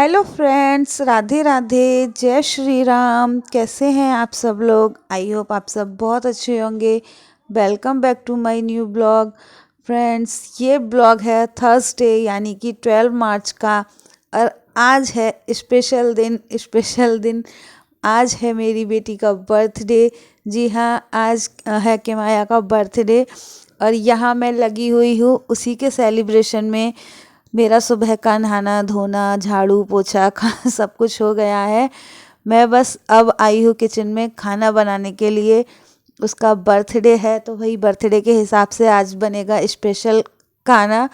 Hello friends, Radhe Radhe, जय श्री राम। कैसे हैं आप सब लोग? आई होप आप सब बहुत अच्छे होंगे। Welcome back to my new blog. Friends, ये ब्लॉग है थर्सडे यानी कि 12 मार्च का। और आज है स्पेशल दिन। आज है मेरी बेटी का बर्थडे। जी हाँ, आज है किमाया का बर्थडे। और यहाँ मैं लगी हुई हूँ उसी के सेलिब्रेशन में। मेरा सुबह का नहाना धोना झाड़ू पोछा सब कुछ हो गया है। मैं बस अब आई हूँ किचन में खाना बनाने के लिए। उसका बर्थडे है तो वही बर्थडे के हिसाब से आज बनेगा स्पेशल खाना।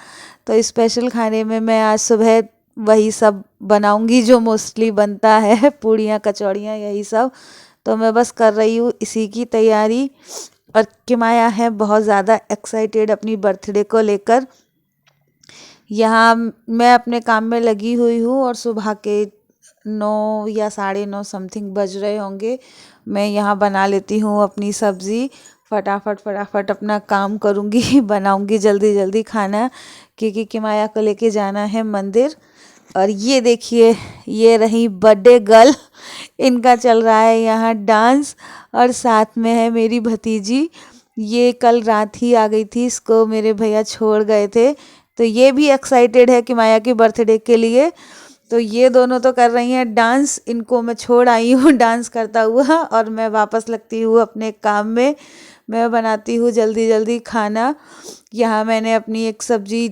तो स्पेशल खाने में मैं आज सुबह वही सब बनाऊंगी जो मोस्टली बनता है पूड़ियाँ कचौड़ियाँ यही सब। तो मैं बस कर रही हूँ इसी की तैयारी। और किमाया है बहुत ज़्यादा एक्साइटेड अपनी बर्थडे को लेकर। यहाँ मैं अपने काम में लगी हुई हूँ और सुबह के 9 या 9:30 समथिंग बज रहे होंगे। मैं यहाँ बना लेती हूँ अपनी सब्ज़ी। फटाफट अपना काम करूँगी बनाऊँगी जल्दी जल्दी खाना, क्योंकि किमाया को लेके जाना है मंदिर। और ये देखिए, ये रही बर्थडे गर्ल। इनका चल रहा है यहाँ डांस। और साथ में है मेरी भतीजी। ये कल रात ही आ गई थी, इसको मेरे भैया छोड़ गए थे। तो ये भी एक्साइटेड है कि माया के बर्थडे के लिए। तो ये दोनों तो कर रही हैं डांस। इनको मैं छोड़ आई हूँ डांस करता हुआ और मैं वापस लगती हूँ अपने काम में। मैं बनाती हूँ जल्दी जल्दी खाना। यहाँ मैंने अपनी एक सब्जी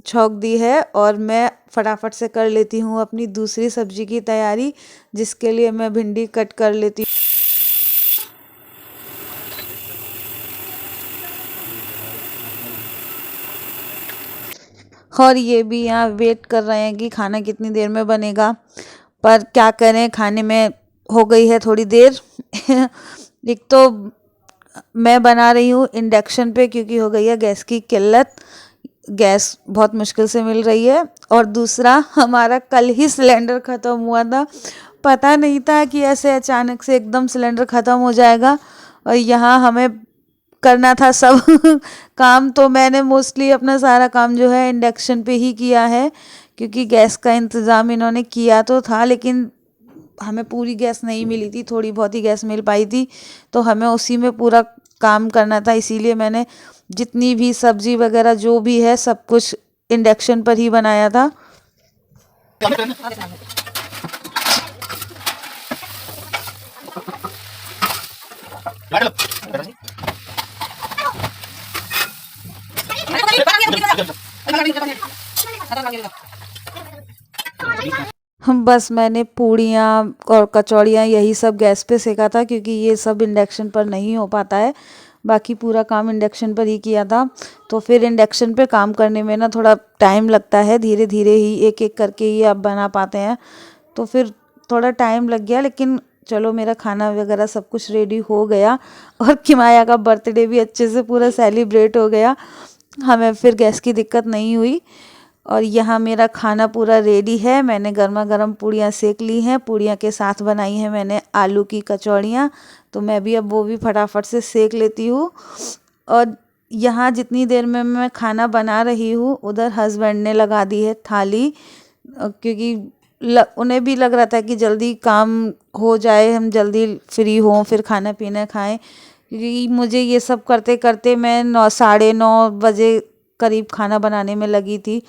छौंक दी है और मैं फटाफट से कर लेती हूँ अपनी दूसरी सब्जी की तैयारी, जिसके लिए मैं भिंडी कट कर लेती हूँ। और ये भी यहाँ वेट कर रहे हैं कि खाना कितनी देर में बनेगा। पर क्या करें, खाने में हो गई है थोड़ी देर। एक तो मैं बना रही हूँ इंडक्शन पे क्योंकि हो गई है गैस की किल्लत। गैस बहुत मुश्किल से मिल रही है। और दूसरा, हमारा कल ही सिलेंडर ख़त्म हुआ था। पता नहीं था कि ऐसे अचानक से एकदम सिलेंडर ख़त्म हो जाएगा। और यहाँ हमें करना था सब काम। तो मैंने मोस्टली अपना सारा काम जो है इंडक्शन पे ही किया है, क्योंकि गैस का इंतज़ाम इन्होंने किया तो था लेकिन हमें पूरी गैस नहीं मिली थी, थोड़ी बहुत ही गैस मिल पाई थी। तो हमें उसी में पूरा काम करना था, इसीलिए मैंने जितनी भी सब्जी वगैरह जो भी है सब कुछ इंडक्शन पर ही बनाया था। हम बस मैंने पूड़ियाँ और कचौड़ियाँ यही सब गैस पे सेका था, क्योंकि ये सब इंडक्शन पर नहीं हो पाता है। बाकी पूरा काम इंडक्शन पर ही किया था। तो फिर इंडक्शन पे काम करने में ना थोड़ा टाइम लगता है, धीरे धीरे ही एक एक करके ही आप बना पाते हैं। तो फिर थोड़ा टाइम लग गया, लेकिन चलो मेरा खाना वगैरह सब कुछ रेडी हो गया। और किमाया का बर्थडे भी अच्छे से पूरा सेलिब्रेट हो गया। हमें फिर गैस की दिक्कत नहीं हुई। और यहाँ मेरा खाना पूरा रेडी है। मैंने गर्मा गर्म पूड़ियाँ सेक ली हैं। पूड़ियाँ के साथ बनाई हैं मैंने आलू की कचौड़ियाँ। तो मैं भी अब वो भी फटाफट से सेक लेती हूँ। और यहाँ जितनी देर में मैं खाना बना रही हूँ, उधर हस्बैंड ने लगा दी है थाली। क्योंकि उन्हें भी लग रहा था कि जल्दी काम हो जाए, हम जल्दी फ्री हों, फिर खाना पीना खाएं। क्योंकि मुझे ये सब करते करते मैं 9 साढ़े 9 बजे करीब खाना बनाने में लगी थी।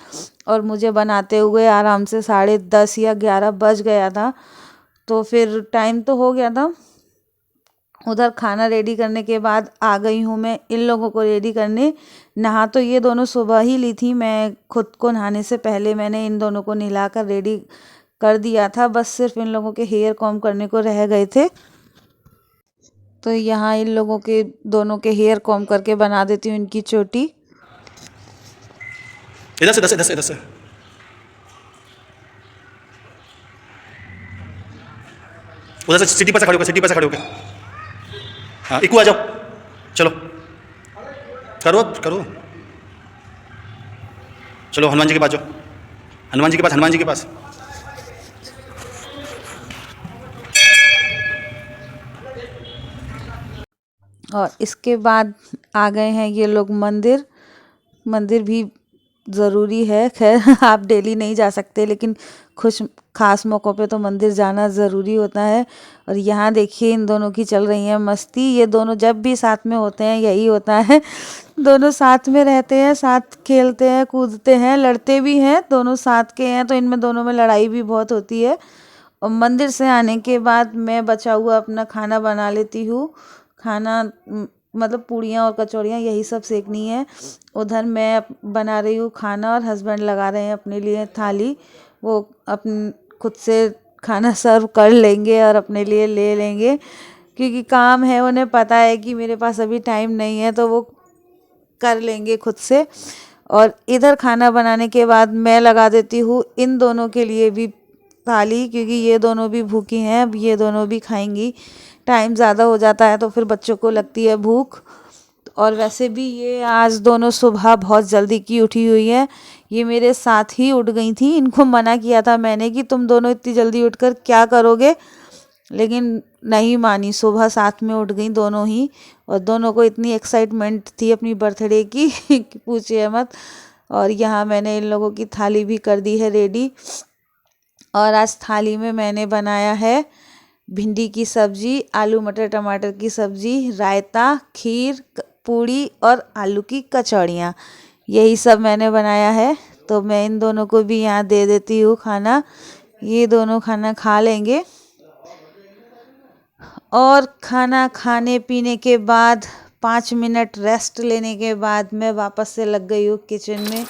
और मुझे बनाते हुए आराम से 10:30 या 11 बज गया था। तो फिर टाइम तो हो गया था। उधर खाना रेडी करने के बाद आ गई हूँ मैं इन लोगों को रेडी करने। नहा तो ये दोनों सुबह ही ली थी, मैं खुद को नहाने से पहले मैंने इन दोनों को नहलाकर रेडी कर दिया था। बस सिर्फ इन लोगों के हेयर कॉम्ब करने को रह गए थे। तो यहाँ इन लोगों के दोनों के हेयर कॉम्ब करके बना देती हूँ इनकी चोटी। इधर से इधर से इधर से इधर से उधर से सिटी पर से खड़े होकर, सिटी पर से खड़े होकर। हाँ, इक्कू आ जाओ, चलो करो करो। चलो हनुमान जी के पास जाओ, हनुमान जी के पास, हनुमान जी के पास। और इसके बाद आ गए हैं ये लोग मंदिर। मंदिर भी ज़रूरी है। खैर आप डेली नहीं जा सकते, लेकिन खुश खास मौक़ों पे तो मंदिर जाना ज़रूरी होता है। और यहाँ देखिए इन दोनों की चल रही है मस्ती। ये दोनों जब भी साथ में होते हैं यही होता है। दोनों साथ में रहते हैं, साथ खेलते हैं, कूदते हैं, लड़ते भी हैं। दोनों साथ के हैं तो इनमें दोनों में लड़ाई भी बहुत होती है। और मंदिर से आने के बाद मैं बचा हुआ अपना खाना बना लेती हूँ। खाना मतलब पूड़ियाँ और कचौड़ियाँ यही सब सेकनी है। उधर मैं बना रही हूँ खाना और हस्बैंड लगा रहे हैं अपने लिए थाली। वो अपन खुद से खाना सर्व कर लेंगे और अपने लिए ले लेंगे, क्योंकि काम है, उन्हें पता है कि मेरे पास अभी टाइम नहीं है, तो वो कर लेंगे खुद से। और इधर खाना बनाने के बाद मैं लगा देती हूँ इन दोनों के लिए भी थाली, क्योंकि ये दोनों भी भूखी हैं। अब ये दोनों भी खाएंगी। टाइम ज़्यादा हो जाता है तो फिर बच्चों को लगती है भूख। और वैसे भी ये आज दोनों सुबह बहुत जल्दी की उठी हुई है। ये मेरे साथ ही उठ गई थी। इनको मना किया था मैंने कि तुम दोनों इतनी जल्दी उठकर क्या करोगे, लेकिन नहीं मानी। सुबह साथ में उठ गई दोनों ही। और दोनों को इतनी एक्साइटमेंट थी अपनी बर्थडे की कि पूछिए मत। और यहाँ मैंने इन लोगों की थाली भी कर दी है रेडी। और आज थाली में मैंने बनाया है भिंडी की सब्जी, आलू मटर टमाटर की सब्जी, रायता, खीर, पूड़ी और आलू की कचौड़ियाँ। यही सब मैंने बनाया है। तो मैं इन दोनों को भी यहाँ दे देती हूँ खाना। ये दोनों खाना खा लेंगे। और खाना खाने पीने के बाद 5 मिनट रेस्ट लेने के बाद मैं वापस से लग गई हूँ किचन में।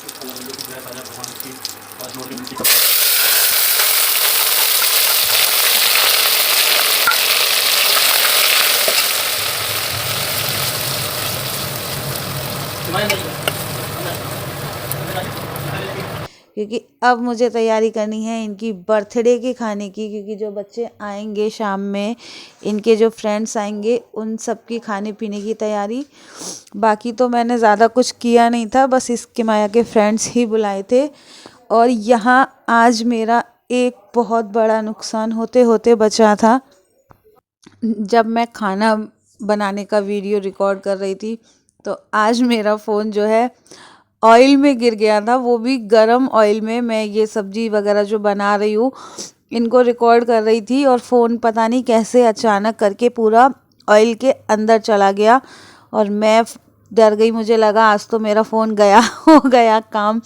क्योंकि अब मुझे तैयारी करनी है इनकी बर्थडे के खाने की, क्योंकि जो बच्चे आएंगे शाम में, इनके जो फ्रेंड्स आएंगे, उन सब की खाने पीने की तैयारी। बाकी तो मैंने ज़्यादा कुछ किया नहीं था, बस इसके माया के फ्रेंड्स ही बुलाए थे। और यहाँ आज मेरा एक बहुत बड़ा नुकसान होते होते बचा था। जब मैं खाना बनाने का वीडियो रिकॉर्ड कर रही थी तो आज मेरा फ़ोन जो है ऑयल में गिर गया था, वो भी गरम ऑयल में। मैं ये सब्जी वगैरह जो बना रही हूँ इनको रिकॉर्ड कर रही थी और फ़ोन पता नहीं कैसे अचानक करके पूरा ऑयल के अंदर चला गया। और मैं डर गई, मुझे लगा आज तो मेरा फ़ोन गया हो गया काम।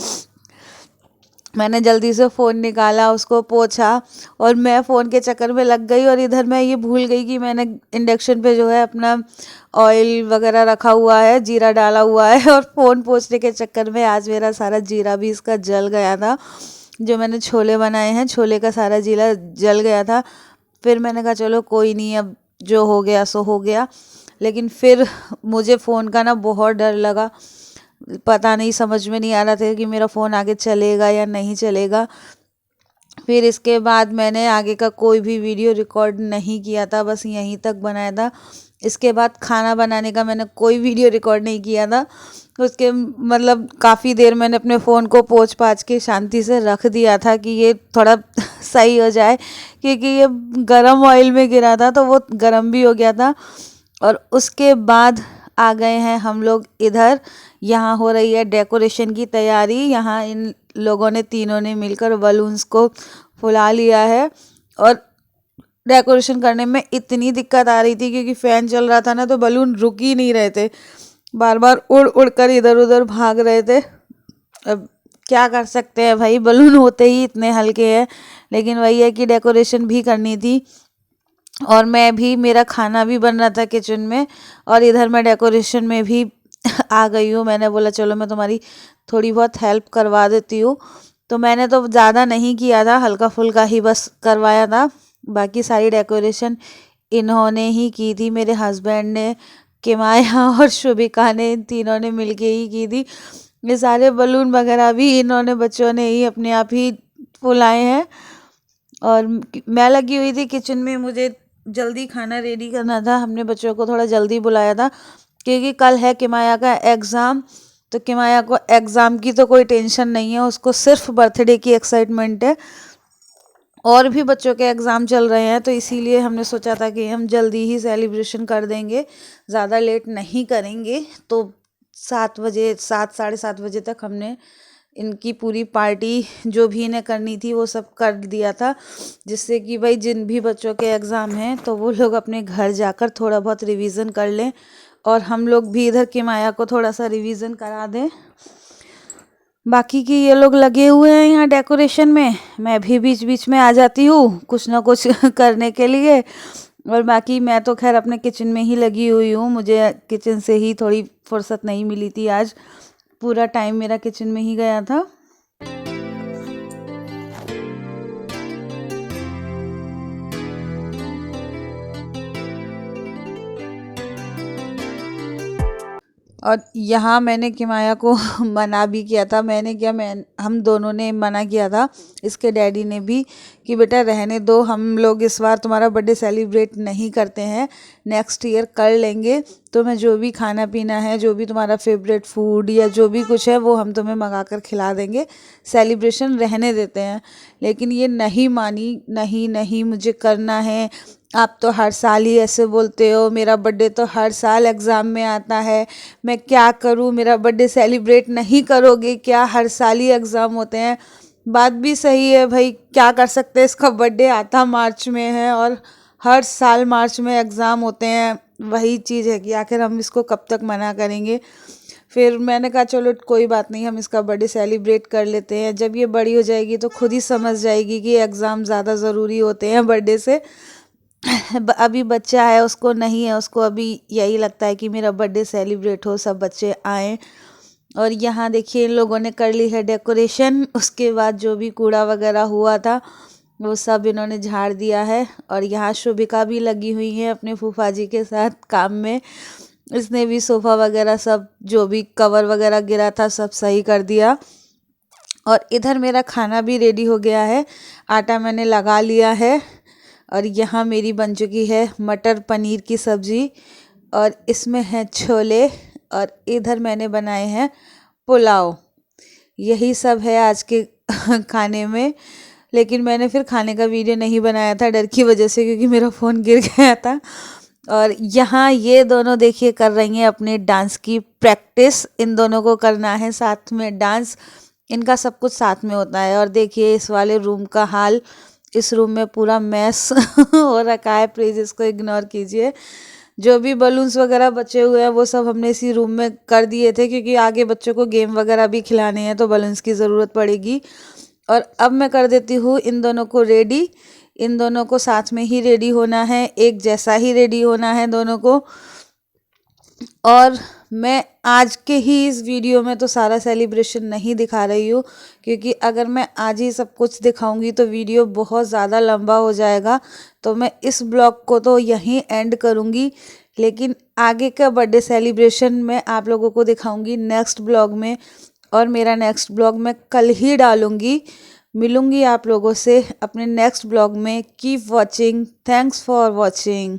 मैंने जल्दी से फ़ोन निकाला, उसको पोंछा और मैं फ़ोन के चक्कर में लग गई। और इधर मैं ये भूल गई कि मैंने इंडक्शन पे जो है अपना ऑयल वगैरह रखा हुआ है, जीरा डाला हुआ है। और फ़ोन पोंछने के चक्कर में आज मेरा सारा जीरा भी इसका जल गया था। जो मैंने छोले बनाए हैं, छोले का सारा जीरा जल गया था। फिर मैंने कहा चलो कोई नहीं, अब जो हो गया सो हो गया। लेकिन फिर मुझे फ़ोन का ना बहुत डर लगा। पता नहीं, समझ में नहीं आ रहा था कि मेरा फ़ोन आगे चलेगा या नहीं चलेगा। फिर इसके बाद मैंने आगे का कोई भी वीडियो रिकॉर्ड नहीं किया था, बस यहीं तक बनाया था। इसके बाद खाना बनाने का मैंने कोई वीडियो रिकॉर्ड नहीं किया था। उसके मतलब काफ़ी देर मैंने अपने फ़ोन को पोंछ पाछ के शांति से रख दिया था कि ये थोड़ा सही हो जाए, क्योंकि ये गरम ऑयल में गिरा था तो वो गरम भी हो गया था। और उसके बाद आ गए हैं हम लोग इधर। यहाँ हो रही है डेकोरेशन की तैयारी। यहाँ इन लोगों ने तीनों ने मिलकर बलून्स को फुला लिया है। और डेकोरेशन करने में इतनी दिक्कत आ रही थी क्योंकि फ़ैन चल रहा था ना, तो बलून रुक ही नहीं रहे थे, बार बार उड़ उड़ कर इधर उधर भाग रहे थे। अब क्या कर सकते हैं भाई, बलून होते ही इतने हल्के हैं। लेकिन वही है कि डेकोरेशन भी करनी थी। और मैं भी, मेरा खाना भी बन रहा था किचन में और इधर मैं डेकोरेशन में भी आ गई हूँ। मैंने बोला चलो मैं तुम्हारी थोड़ी बहुत हेल्प करवा देती हूँ। तो मैंने तो ज़्यादा नहीं किया था, हल्का फुल्का ही बस करवाया था। बाकी सारी डेकोरेशन इन्होंने ही की थी, मेरे हस्बैंड ने, किमाया और शुभिका ने, इन तीनों ने मिलके ही की थी। ये सारे बलून वगैरह भी इन्होंने, बच्चों ने ही अपने आप ही फुलाए हैं। और मैं लगी हुई थी किचन में, मुझे जल्दी खाना रेडी करना था। हमने बच्चों को थोड़ा जल्दी बुलाया था क्योंकि कल है किमाया का एग्ज़ाम। तो किमाया को एग्ज़ाम की तो कोई टेंशन नहीं है, उसको सिर्फ बर्थडे की एक्साइटमेंट है। और भी बच्चों के एग्ज़ाम चल रहे हैं, तो इसीलिए हमने सोचा था कि हम जल्दी ही सेलिब्रेशन कर देंगे, ज़्यादा लेट नहीं करेंगे। तो 7 बजे, 7 साढ़े 7 बजे तक हमने इनकी पूरी पार्टी जो भी इन्हें करनी थी वो सब कर दिया था, जिससे कि भाई जिन भी बच्चों के एग्ज़ाम हैं तो वो लोग अपने घर जाकर थोड़ा बहुत रिवीजन कर लें और हम लोग भी इधर किमाया को थोड़ा सा रिवीजन करा दें। बाकी की ये लोग लगे हुए हैं यहाँ डेकोरेशन में, मैं भी बीच बीच में आ जाती हूँ कुछ ना कुछ करने के लिए। और बाकी मैं तो खैर अपने किचन में ही लगी हुई हूँ, मुझे किचन से ही थोड़ी फुर्सत नहीं मिली थी आज, पूरा टाइम मेरा किचन में ही गया था। और यहाँ मैंने किमाया को मना भी किया था, हम दोनों ने मना किया था, इसके डैडी ने भी, कि बेटा रहने दो, हम लोग इस बार तुम्हारा बर्थडे सेलिब्रेट नहीं करते हैं, नेक्स्ट ईयर कर लेंगे। तुम्हें जो भी खाना पीना है, जो भी तुम्हारा फेवरेट फूड या जो भी कुछ है वो हम तुम्हें मंगा कर खिला देंगे, सेलिब्रेशन रहने देते हैं। लेकिन ये नहीं मानी, नहीं नहीं मुझे करना है, आप तो हर साल ही ऐसे बोलते हो, मेरा बर्थडे तो हर साल एग्ज़ाम में आता है, मैं क्या करूं, मेरा बर्थडे सेलिब्रेट नहीं करोगे क्या, हर साल ही एग्ज़ाम होते हैं। बात भी सही है भाई, क्या कर सकते हैं, इसका बर्थडे आता मार्च में है और हर साल मार्च में एग्ज़ाम होते हैं, वही चीज़ है कि आखिर हम इसको कब तक मना करेंगे। फिर मैंने कहा चलो कोई बात नहीं, हम इसका बर्थडे सेलिब्रेट कर लेते हैं, जब ये बड़ी हो जाएगी तो खुद ही समझ जाएगी कि एग्ज़ाम ज़्यादा ज़रूरी होते हैं बर्थडे से। अभी बच्चा है, उसको नहीं है, उसको अभी यही लगता है कि मेरा बर्थडे सेलिब्रेट हो, सब बच्चे आएँ। और यहाँ देखिए इन लोगों ने कर ली है डेकोरेशन, उसके बाद जो भी कूड़ा वगैरह हुआ था वो सब इन्होंने झाड़ दिया है। और यहाँ शुभिका भी लगी हुई है अपने फूफा जी के साथ काम में, इसने भी सोफ़ा वगैरह सब जो भी कवर वगैरह गिरा था सब सही कर दिया। और इधर मेरा खाना भी रेडी हो गया है, आटा मैंने लगा लिया है और यहाँ मेरी बन चुकी है मटर पनीर की सब्ज़ी और इसमें है छोले और इधर मैंने बनाए हैं पुलाव। यही सब है आज के खाने में। लेकिन मैंने फिर खाने का वीडियो नहीं बनाया था डर की वजह से, क्योंकि मेरा फ़ोन गिर गया था। और यहाँ ये दोनों देखिए कर रही हैं अपने डांस की प्रैक्टिस, इन दोनों को करना है साथ में डांस, इनका सब कुछ साथ में होता है। और देखिए इस वाले रूम का हाल, इस रूम में पूरा मैस हो रखा है, प्लीज़ इसको इग्नोर कीजिए। जो भी बलून्स वगैरह बचे हुए हैं वो सब हमने इसी रूम में कर दिए थे, क्योंकि आगे बच्चों को गेम वगैरह भी खिलाने हैं तो बलून्स की ज़रूरत पड़ेगी। और अब मैं कर देती हूँ इन दोनों को रेडी, इन दोनों को साथ में ही रेडी होना है, एक जैसा ही रेडी होना है दोनों को। और मैं आज के ही इस वीडियो में तो सारा सेलिब्रेशन नहीं दिखा रही हूँ, क्योंकि अगर मैं आज ही सब कुछ दिखाऊंगी तो वीडियो बहुत ज़्यादा लंबा हो जाएगा, तो मैं इस ब्लॉग को तो यहीं एंड करूँगी। लेकिन आगे का बर्थडे सेलिब्रेशन मैं आप लोगों को दिखाऊंगी नेक्स्ट ब्लॉग में, और मेरा नेक्स्ट ब्लॉग मैं कल ही डालूँगी। मिलूँगी आप लोगों से अपने नेक्स्ट ब्लॉग में। Keep watching, thanks for watching.